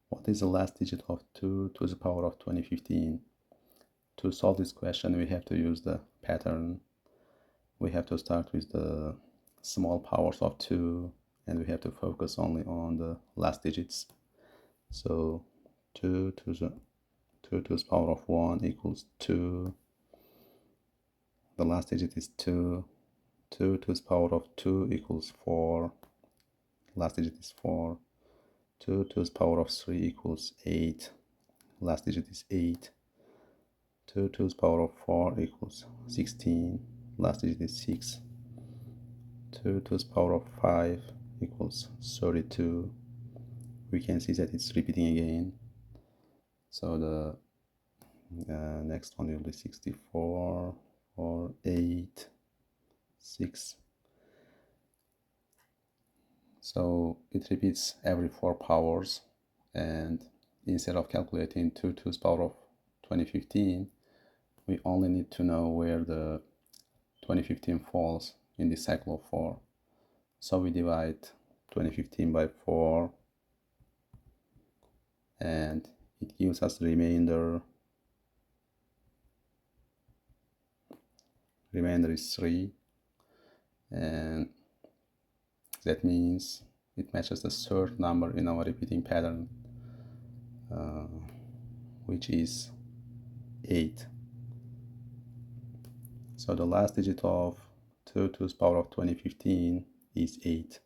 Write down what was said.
What is the last digit of 2 to the power of 2015? To solve this question, we have to use the pattern. We have to start with the small powers of 2, and we have to focus only on the last digits. So 2 to the power of 1 equals 2. The last digit is 2. 2 to the power of 2 equals 4. Last digit is 4. 2 to the power of 3 equals 8. Last digit is 8. 2 to the power of 4 equals 16. Last digit is 6. 2 to the power of 5 equals 32. We can see that it's repeating again. So the next one will be 64 or 8, 6. So it repeats every 4 powers, and instead of calculating 2 to the power of 2015, we only need to know where the 2015 falls in the cycle of 4. So we divide 2015 by 4, and it gives us the remainder. Remainder is 3, and that means it matches the third number in our repeating pattern, which is 8. So the last digit of 2 to the power of 2015 is 8.